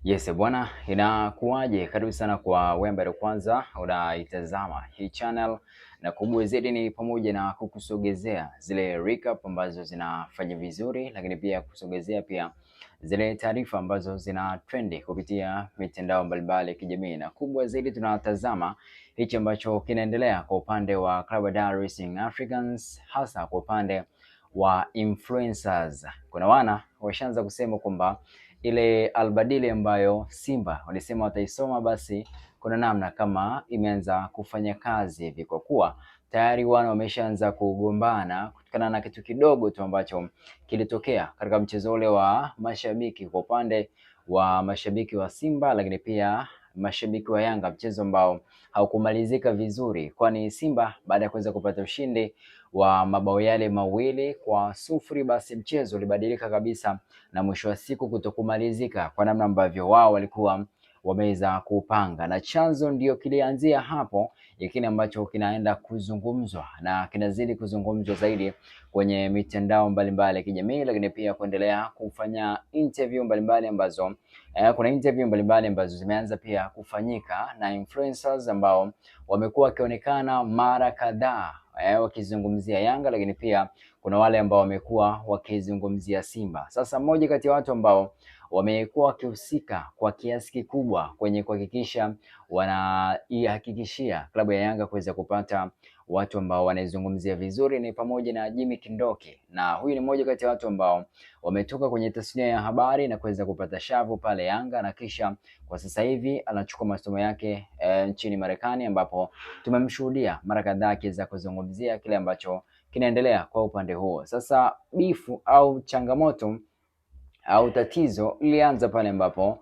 Yes bwana, inakuwaje? Karibu sana kwa Wembe kwanza unaitazama hii channel, na kubwa zaidi ni pamoja na kukusogezea zile recap ambazo zinafanya vizuri, lakini pia kusogezea pia zile taarifa ambazo zina trendi kupitia mitandao mbalimbali ya kijamii, na kubwa zaidi tunatazama hichi ambacho kinaendelea kwa upande wa Club Dar es Salaam Africans, hasa kwa upande wa influencers. Kuna wana washaanza kusema kwamba ile albadili ambayo Simba walisema wataisoma, basi kuna namna kama imeanza kufanya kazi hivi, kwa kuwa tayari wana wameshaanza kugombana kutokana na kitu kidogo tu ambacho kilitokea katika mchezo ule wa mashabiki, kwa upande wa mashabiki wa Simba lakini pia mashabiki wa Yanga, mchezo ambao haukumalizika vizuri, kwani Simba baada ya kuweza kupata ushindi wa mabao yale 2-0, basi mchezo ulibadilika kabisa na mwisho wa siku kutokumalizika kwa namna ambavyo wao walikuwa wameweza kupanga, na chanzo ndio kilianzia hapo, kile ambacho kinaenda kuzungumzwa na kinazidi kuzungumzwa zaidi kwenye mitandao mbalimbali ya kijamii, lakini pia kuendelea kufanya interview mbalimbali ambazo kuna interview mbalimbali ambazo zimeanza pia kufanyika na influencers ambao wamekuwa wakionekana mara kadhaa wakizungumzia Yanga, lakini pia kuna wale ambao wamekuwa wakizungumzia Simba. Sasa mmoja kati ya watu ambao wamekuwa wakihusika kwa kiasi kikubwa kwenye kuhakikisha wanaihakikishia klabu ya Yanga kuweza kupata watu ambao wanaizungumzia vizuri ni pamoja na Jimmy Kindoki, na huyu ni mmoja kati ya watu ambao wametoka kwenye tasnia ya habari na kuweza kupata shavu pale Yanga, na kisha kwa sasa hivi anachukua masomo yake nchini Marekani, ambapo tumemshuhudia mara kadhaa akiweza kuzungumzia kile ambacho kinaendelea kwa upande huo. Sasa bifu au changamoto au tatizo lilianza pale ambapo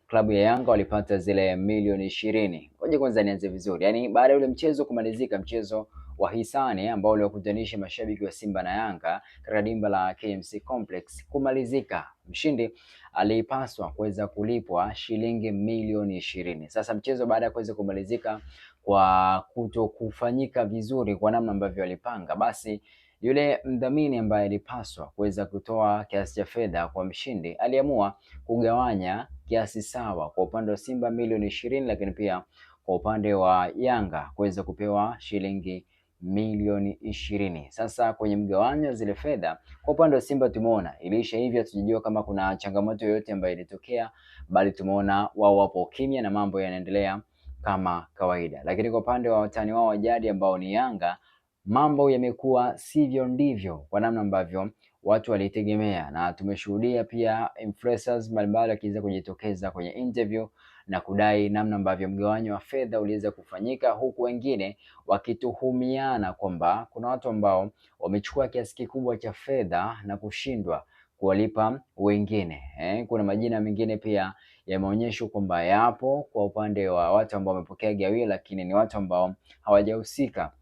klabu ya Yanga walipata zile milioni 20. Ngoja kwanza nianze vizuri. Yaani baada ya ule mchezo kumalizika, mchezo wa hisani ambao uliwakutanisha mashabiki wa Simba na Yanga katika dimba la KMC Complex kumalizika, mshindi alipaswa kuweza kulipwa shilingi milioni 20. Sasa mchezo baada ya kuweza kumalizika kwa kuto kufanyika vizuri kwa namna ambavyo walipanga, basi yule mdhamini ambaye alipaswa kuweza kutoa kiasi cha fedha kwa mshindi aliamua kugawanya kiasi sawa, kwa upande wa Simba milioni 20, lakini pia kwa upande wa Yanga kuweza kupewa shilingi milioni 20. Sasa kwenye mgawanyo zile fedha, kwa upande wa Simba tumeona iliisha hivyo, hatujajua kama kuna changamoto yoyote ambayo ilitokea, bali tumeona wao wapo kimya na mambo yanaendelea kama kawaida. Lakini kwa upande wa watani wao wa jadi ambao ni Yanga, mambo yamekuwa sivyo ndivyo kwa namna ambavyo watu walitegemea, na tumeshuhudia pia influencers mbalimbali wakiweza kujitokeza kwenye interview na kudai namna ambavyo mgawanyo wa fedha uliweza kufanyika, huku wengine wakituhumiana kwamba kuna watu ambao wamechukua kiasi kikubwa cha fedha na kushindwa kuwalipa wengine. Kuna majina mengine pia yameonyeshwa kwamba yapo kwa upande wa watu ambao wamepokea gawio, lakini ni watu ambao hawajahusika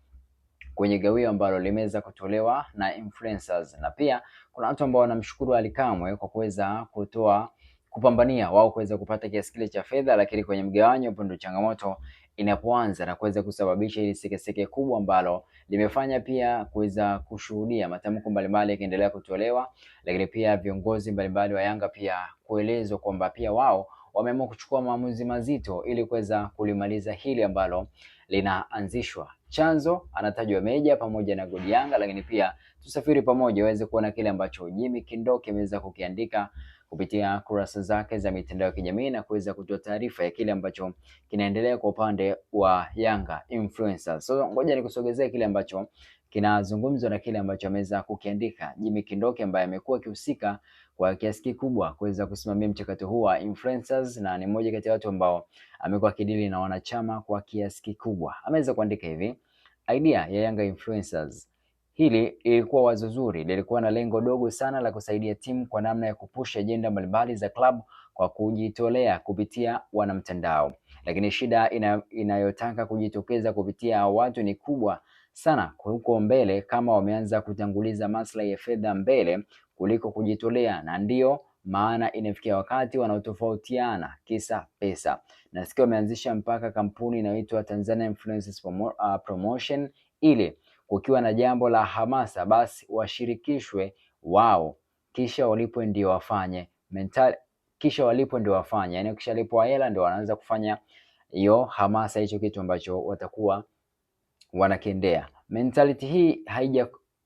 kwenye gawio ambalo limeweza kutolewa na influencers. Na pia kuna watu ambao wanamshukuru Ally Kamwe kwa kuweza kupambania wao kuweza kupata kiasi kile cha fedha, lakini kwenye mgawanyo hapo ndio changamoto inapoanza na kuweza kusababisha hili sekeseke kubwa ambalo limefanya pia kuweza kushuhudia matamko mbalimbali yakiendelea kutolewa, lakini pia viongozi mbalimbali wa Yanga pia kuelezwa kwamba pia wao wameamua kuchukua maamuzi mazito ili kuweza kulimaliza hili ambalo linaanzishwa. Chanzo anatajwa Meja pamoja na Godi Yanga, lakini pia tusafiri pamoja uweze kuona kile ambacho Jimmy Kindoki ameweza kukiandika kupitia kurasa zake za mitandao ya kijamii na kuweza kutoa taarifa ya kile ambacho kinaendelea kwa upande wa Yanga influencers. So ngoja nikusogezee kile ambacho kinazungumzwa na kile ambacho ameweza kukiandika Jimmy Kindoki, ambaye amekuwa akihusika kwa kiasi kikubwa kuweza kusimamia mchakato huu wa influencers, na ni mmoja kati ya watu ambao amekuwa kidili na wanachama kwa kiasi kikubwa. Ameweza kuandika hivi: idea ya Yanga influencers, hili ilikuwa wazo zuri, lilikuwa na lengo dogo sana la kusaidia timu kwa namna ya kupusha ajenda mbalimbali za club kwa kujitolea kupitia wanamtandao, lakini shida inayotaka kujitokeza kupitia watu ni kubwa sana huko mbele, kama wameanza kutanguliza maslahi ya fedha mbele kuliko kujitolea, na ndio maana inafikia wakati wanaotofautiana kisa pesa. Nasikia wameanzisha mpaka kampuni inayoitwa Tanzania Influencers Promotion, ili kukiwa na jambo la hamasa basi washirikishwe wao, kisha walipo ndio wafanye. kisha walipo ndio wafanye. Yani ukishalipwa hela ndio wanaanza kufanya hiyo hamasa, hicho kitu ambacho watakuwa wanakiendea. Mentality hii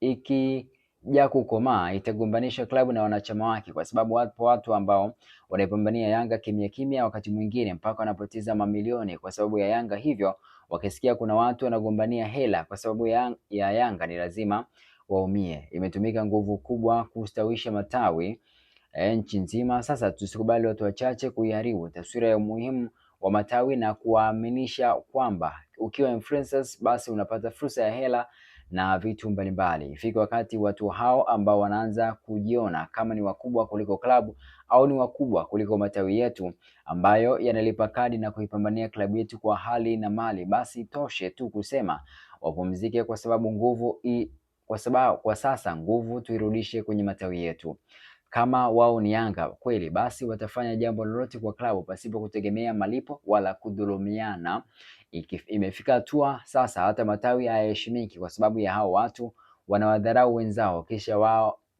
ikija kukomaa itagombanisha klabu na wanachama wake, kwa sababu wapo watu ambao wanaipambania Yanga kimya kimya, wakati mwingine mpaka wanapoteza mamilioni kwa sababu ya Yanga. Hivyo wakisikia kuna watu wanagombania hela kwa sababu ya Yanga ni lazima waumie. Imetumika nguvu kubwa kustawisha matawi nchi nzima. Sasa tusikubali watu wachache kuiharibu taswira ya umuhimu wa matawi na kuwaaminisha kwamba ukiwa influencers basi unapata fursa ya hela na vitu mbalimbali. Ifike wakati watu hao ambao wanaanza kujiona kama ni wakubwa kuliko klabu au ni wakubwa kuliko matawi yetu ambayo yanalipa kadi na kuipambania klabu yetu kwa hali na mali, basi toshe tu kusema wapumzike, kwa sababu kwa sasa nguvu tuirudishe kwenye matawi yetu. Kama wao ni Yanga kweli, basi watafanya jambo lolote kwa klabu pasipo kutegemea malipo wala kudhulumiana. Imefika hatua sasa hata matawi hayaheshimiki kwa sababu ya hao watu wanawadharau wenzao,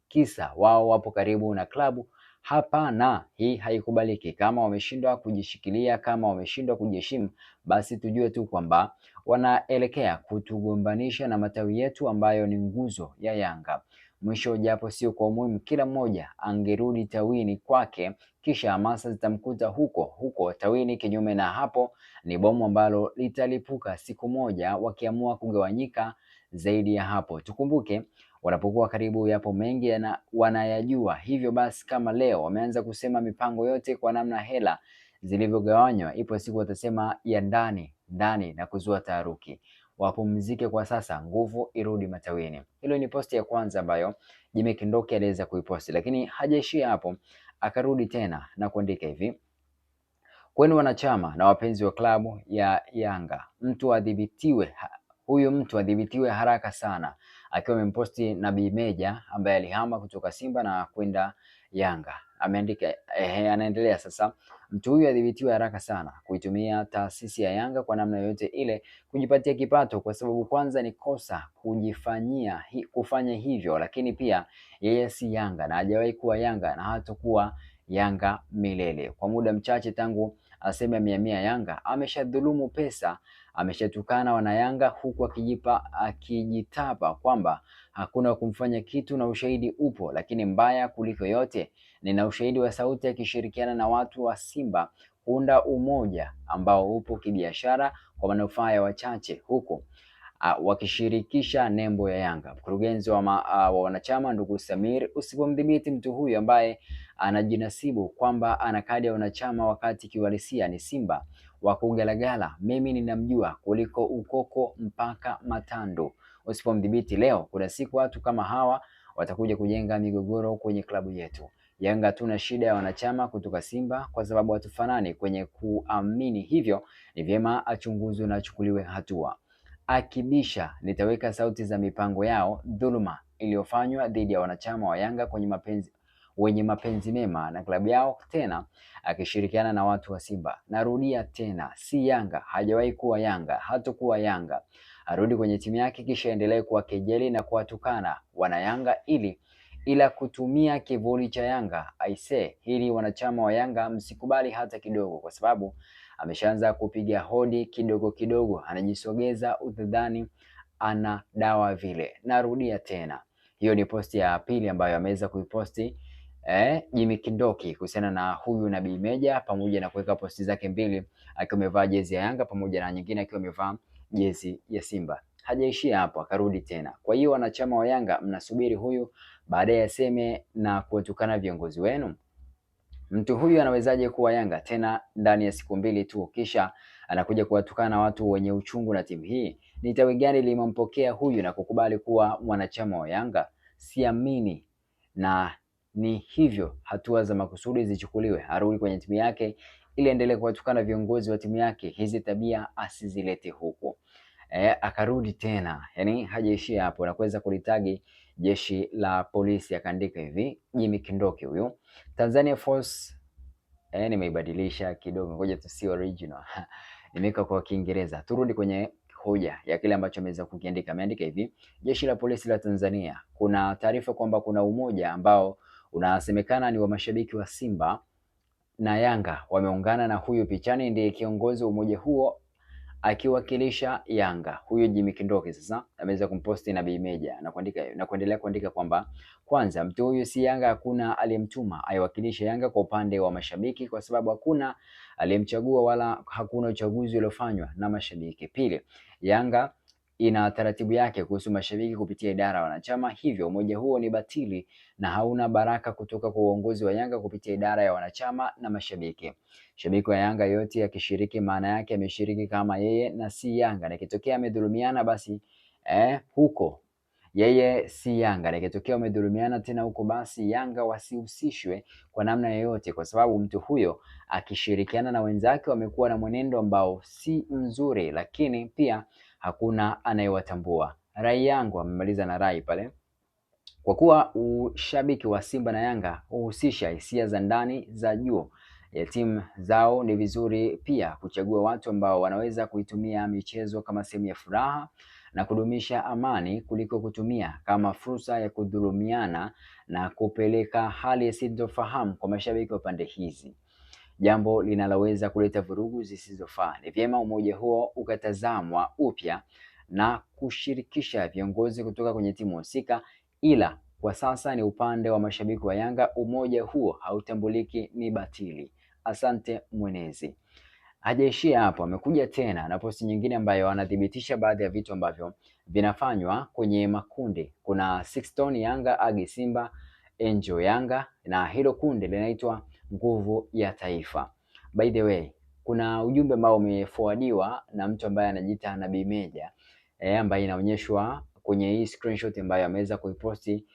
kisa wao wapo karibu na klabu. Hapana, hii haikubaliki. Kama wameshindwa kujishikilia, kama wameshindwa kujiheshimu, basi tujue tu kwamba wanaelekea kutugombanisha na matawi yetu ambayo ni nguzo ya Yanga. Mwisho, japo sio kwa umuhimu, kila mmoja angerudi tawini kwake, kisha hamasa zitamkuta huko huko tawini. Kinyume na hapo, ni bomu ambalo litalipuka siku moja wakiamua kugawanyika zaidi ya hapo. Tukumbuke wanapokuwa karibu yapo mengi wanayajua. Hivyo basi, kama leo wameanza kusema mipango yote kwa namna hela zilivyogawanywa, ipo siku watasema ya ndani na kuzua taharuki. Wapumzike kwa sasa, nguvu irudi matawini. Hilo ni posti ya kwanza ambayo Jimmy Kindoki aliweza kuiposti, lakini hajaishia hapo, akarudi tena na kuandika hivi: kwenu wanachama na wapenzi wa klabu ya Yanga, huyu mtu adhibitiwe haraka sana, akiwa amemposti Nabii Meja ambaye alihama kutoka Simba na kwenda Yanga. Ameandika anaendelea sasa, mtu huyu adhibitiwe haraka sana kuitumia taasisi ya Yanga kwa namna yoyote ile kujipatia kipato, kwa sababu kwanza ni kosa kufanya hivyo, lakini pia yeye si Yanga na hajawahi kuwa Yanga na hatakuwa Yanga milele. Kwa muda mchache tangu aseme amehamia Yanga, ameshadhulumu pesa, ameshatukana wana Yanga, huku akijitapa kwamba hakuna kumfanya kitu na ushahidi upo. Lakini mbaya kuliko yote, nina ushahidi wa sauti akishirikiana na watu wa Simba kuunda umoja ambao upo kibiashara kwa manufaa ya wachache, huku wakishirikisha nembo ya Yanga. Mkurugenzi wa wanachama ndugu Samir, usipomdhibiti mtu huyu ambaye anajinasibu kwamba ana kadi ya wanachama wakati kiuhalisia ni Simba wa kugalagala, mimi ninamjua kuliko ukoko mpaka matando. Usipomdhibiti leo, kuna siku watu kama hawa watakuja kujenga migogoro kwenye klabu yetu. Yanga hatuna shida ya wanachama kutoka Simba kwa sababu hatufanani kwenye kuamini, hivyo ni vyema achunguzwe na achukuliwe hatua. Akibisha, nitaweka sauti za mipango yao dhuluma iliyofanywa dhidi ya wanachama wa Yanga wenye mapenzi mema na klabu yao, tena akishirikiana na watu wa Simba. Narudia tena, si Yanga, hajawahi kuwa Yanga, hatakuwa Yanga. Arudi kwenye timu yake, kisha endelee kuwakejeli na kuwatukana wana Yanga ila kutumia kivuli cha Yanga. Aise, hili wanachama wa Yanga msikubali hata kidogo, kwa sababu ameshaanza kupiga hodi kidogo kidogo, anajisogeza utadhani ana dawa vile. Narudia tena, hiyo ni posti ya pili ambayo ameweza kuiposti Jimmy Kindoki kuhusiana na huyu Nabii Meja, pamoja na kuweka posti zake mbili akiwa amevaa jezi ya Yanga pamoja na nyingine akiwa amevaa jezi ya Simba. Hajaishia hapo, akarudi tena. Kwa hiyo wanachama wa Yanga mnasubiri huyu baadaye aseme na kuwatukana viongozi wenu? Mtu huyu anawezaje kuwa Yanga tena ndani ya siku mbili tu, kisha anakuja kuwatukana watu wenye uchungu na timu hii? Ni tawi gani limempokea huyu na kukubali kuwa mwanachama wa Yanga? Siamini, na ni hivyo hatua za makusudi zichukuliwe, arudi kwenye timu yake ili endelee kuwatukana viongozi wa timu yake. Hizi tabia asizilete huko. Akarudi tena, yani hajaishia hapo na kuweza kulitagi jeshi la polisi. Akaandika hivi, Jimmy Kindoki huyu, Tanzania Force. Nimeibadilisha kidogo, ngoja tusi original nimeweka kwa Kiingereza. Turudi kwenye hoja ya kile ambacho ameweza kukiandika. Ameandika hivi, jeshi la polisi la Tanzania, kuna taarifa kwamba kuna umoja ambao unasemekana ni wa mashabiki wa Simba na Yanga wameungana na huyu pichani ndiye kiongozi wa umoja huo akiwakilisha Yanga. Huyu Jimmy Kindoki sasa ameweza kumposti Nabii Meja na kuandika na kuendelea kuandika kwamba kwanza, mtu huyu si Yanga, hakuna aliyemtuma aiwakilishe Yanga kwa upande wa mashabiki, kwa sababu hakuna aliyemchagua wala hakuna uchaguzi uliofanywa na mashabiki. Pili, Yanga ina taratibu yake kuhusu mashabiki kupitia idara ya wanachama, hivyo umoja huo ni batili na hauna baraka kutoka kwa uongozi wa Yanga kupitia idara ya wanachama na mashabiki. Shabiki wa Yanga yote akishiriki, maana yake ameshiriki kama yeye na si Yanga, na ikitokea amedhulumiana basi huko yeye si Yanga, na ikitokea amedhulumiana tena huko basi Yanga wasihusishwe kwa namna yoyote, kwa sababu mtu huyo akishirikiana na wenzake wamekuwa na mwenendo ambao si mzuri, lakini pia hakuna anayewatambua. Rai yangu, amemaliza na rai pale, kwa kuwa ushabiki wa Simba na Yanga huhusisha hisia za ndani za juu ya timu zao, ni vizuri pia kuchagua watu ambao wanaweza kuitumia michezo kama sehemu ya furaha na kudumisha amani kuliko kutumia kama fursa ya kudhulumiana na kupeleka hali ya sintofahamu kwa mashabiki wa pande hizi, jambo linaloweza kuleta vurugu zisizofaa. Ni vyema umoja huo ukatazamwa upya na kushirikisha viongozi kutoka kwenye timu husika, ila kwa sasa ni upande wa mashabiki wa Yanga, umoja huo hautambuliki, ni batili. Asante Mwenezi. Hajaishia hapo, amekuja tena na posti nyingine ambayo anathibitisha baadhi ya vitu ambavyo vinafanywa kwenye makundi. Kuna Sixton Yanga, Agi Simba, Enjo Yanga, na hilo kundi linaitwa Nguvu ya Taifa. By the way, kuna ujumbe ambao umeforwardiwa na mtu ambaye anajiita Nabii Meja ambaye inaonyeshwa kwenye hii screenshot ambayo ameweza kuiposti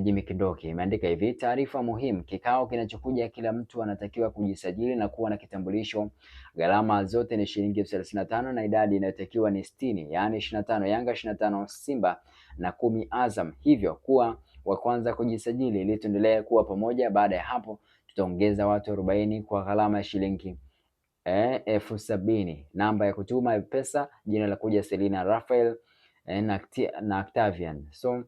Jimmy Kindoki. Imeandika hivi: taarifa muhimu, kikao kinachokuja, kila mtu anatakiwa kujisajili na kuwa na kitambulisho. Gharama zote ni shilingi 35 na idadi inayotakiwa ni 60, yaani 25 Yanga, 25 Simba na 10 Azam. Hivyo kuwa wa kwanza kujisajili ili tuendelee kuwa pamoja. Baada ya hapo tutaongeza watu 40 kwa gharama ya shilingi 70,000. Namba ya kutuma pesa, jina la kuja Selina Rafael na Octavian. So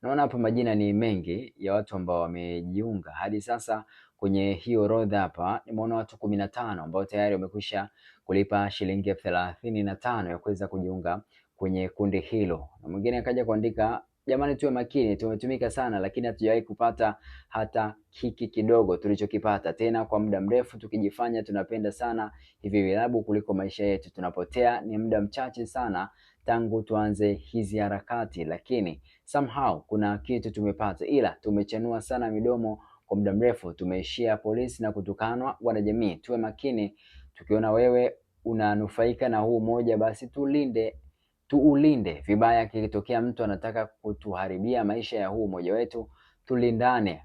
naona hapa majina ni mengi ya watu ambao wamejiunga hadi sasa. Kwenye hii orodha hapa nimeona watu 15 ambao tayari wamekwisha kulipa shilingi 35 ya kuweza kujiunga kwenye kundi hilo, na mwingine akaja kuandika, jamani, tuwe makini, tumetumika sana lakini hatujawahi kupata hata hiki kidogo tulichokipata, tena kwa muda mrefu tukijifanya tunapenda sana hivi vilabu kuliko maisha yetu. Tunapotea ni muda mchache sana tangu tuanze hizi harakati, lakini somehow kuna kitu tumepata, ila tumechanua sana midomo kwa muda mrefu, tumeishia polisi na kutukanwa. Wanajamii, tuwe makini. Tukiona wewe unanufaika na huu moja, basi tuulinde vibaya. Kikitokea mtu anataka kutuharibia maisha ya huu moja wetu, tulindane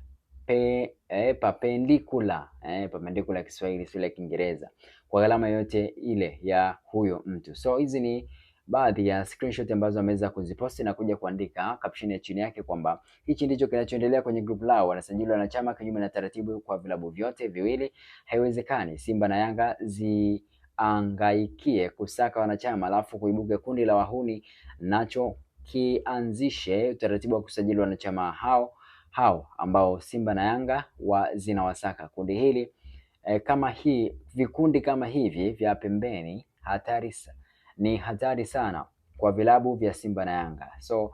papendikula papendikula Kiswahili, sio Kiingereza, kwa gharama yote ile ya huyo mtu. So hizi ni baadhi ya screenshot ambazo ameweza kuziposti na kuja kuandika caption ya chini yake kwamba hichi ndicho kinachoendelea kwenye group lao, wanasajili wanachama kinyume na taratibu kwa vilabu vyote viwili. Haiwezekani Simba na Yanga ziangaikie kusaka wanachama alafu kuibuka kundi la wahuni nacho kianzishe utaratibu wa kusajili wanachama hao ambao Simba na Yanga zinawasaka. Kundi hili vikundi kama hivi vya pembeni ni hatari sana kwa vilabu vya Simba na Yanga. So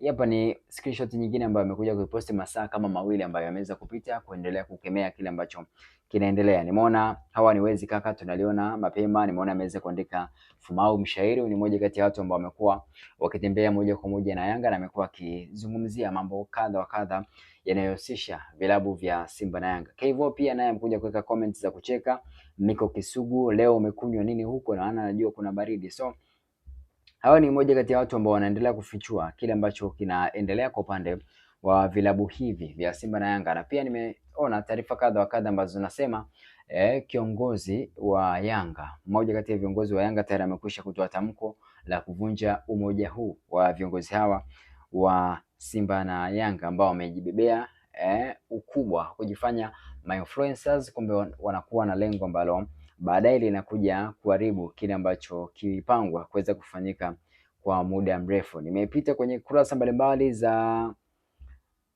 hapa ni screenshot nyingine ambayo amekuja kuiposti masaa kama mawili ambayo ameweza kupita kuendelea kukemea kile ambacho kinaendelea. Nimeona hawa ni wezi kaka, tunaliona mapema. Nimeona ameweza kuandika Fumau Mshairi, ni mmoja kati ya watu ambao wamekuwa wakitembea moja kwa moja na Yanga na amekuwa akizungumzia mambo kadha wa kadha yanayohusisha vilabu vya Simba na Yanga. Hivyo pia naye amekuja kuweka comments za kucheka. Niko Kisugu, leo umekunywa nini huko? Na najua kuna baridi. So hawa ni mmoja kati ya watu ambao wanaendelea kufichua kile ambacho kinaendelea kwa upande wa vilabu hivi vya Simba na Yanga, na pia nimeona taarifa kadha wa kadha ambazo zinasema kiongozi wa Yanga, mmoja kati ya viongozi wa Yanga tayari amekwisha kutoa tamko la kuvunja umoja huu wa viongozi hawa wa Simba na Yanga ambao wamejibebea ukubwa kujifanya influencers, kumbe wanakuwa na lengo ambalo baadaye linakuja kuharibu kile ambacho kilipangwa kuweza kufanyika kwa muda mrefu. Nimepita kwenye kurasa mbalimbali za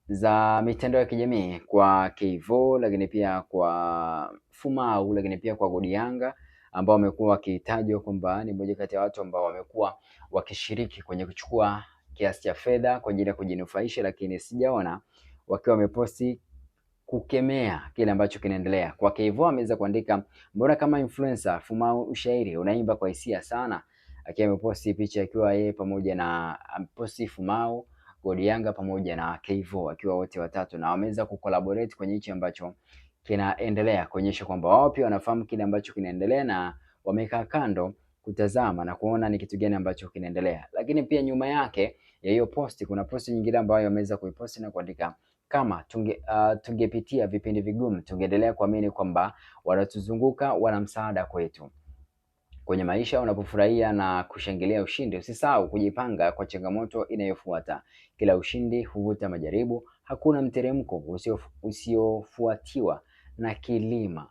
za mitandao ya kijamii kwa Kevo, lakini pia kwa Fumau, lakini pia kwa Godi Yanga ambao wamekuwa wakitajwa kwamba ni moja kati ya watu ambao wamekuwa wakishiriki kwenye kuchukua kiasi cha fedha kwa ajili ya kujinufaisha, lakini sijaona wakiwa wameposti kukemea kile ambacho kinaendelea. Kwa Kevo ameweza kuandika, mbona kama influencer Fumau ushairi unaimba kwa hisia sana, akiwa ameposti picha akiwa yeye pamoja na ameposti Fumau, Godi Yanga pamoja na Kevo akiwa wote watatu, na wameweza kucollaborate kwenye hichi ambacho kinaendelea, kuonyesha kwamba wao pia wanafahamu kile ambacho kinaendelea na wamekaa kando kutazama na kuona ni kitu gani ambacho kinaendelea. Lakini pia nyuma yake ya hiyo posti kuna posti nyingine ambayo wameweza kuiposti na kuandika, kama tungepitia vipindi vigumu tungeendelea kuamini kwamba wanatuzunguka wana msaada kwetu. Kwenye maisha unapofurahia na kushangilia ushindi, usisahau kujipanga kwa changamoto inayofuata. Kila ushindi huvuta majaribu, hakuna mteremko usiofuatiwa na kilima.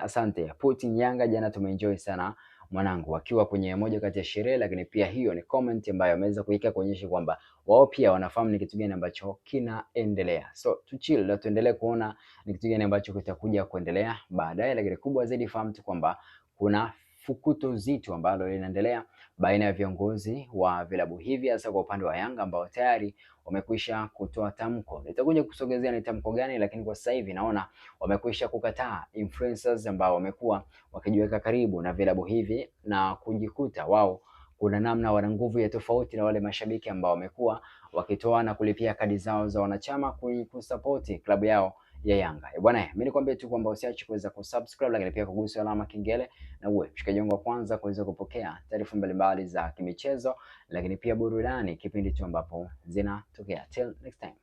Asante Putin Yanga, jana tumeenjoy sana mwanangu, wakiwa kwenye moja kati ya sherehe, lakini pia hiyo ni comment ambayo ameweza kuweka kuonyesha kwamba wao pia wanafahamu ni kitu gani ambacho kinaendelea. So tu chill na tuendelee kuona ni kitu gani ambacho kitakuja kuendelea baadaye, lakini kubwa zaidi fahamu tu kwamba kuna fukuto zito ambalo linaendelea baina ya viongozi wa vilabu hivi, hasa kwa upande wa Yanga ambao tayari wamekwisha kutoa tamko. Nitakuja kusogezea ni tamko gani, lakini kwa sasa hivi naona wamekwisha kukataa influencers ambao wamekuwa wakijiweka karibu na vilabu hivi na kujikuta wao kuna namna wana nguvu ya tofauti na wale mashabiki ambao wamekuwa wakitoa na kulipia kadi zao za wanachama kusupport klabu yao ya Yanga. Bwana, mimi nikwambie tu kwamba usiache kuweza kusubscribe, lakini pia kugusa alama kengele na uwe mshikaji wangu wa kwanza kuweza kupokea taarifa mbalimbali za kimichezo, lakini pia burudani kipindi tu ambapo zinatokea. Till next time.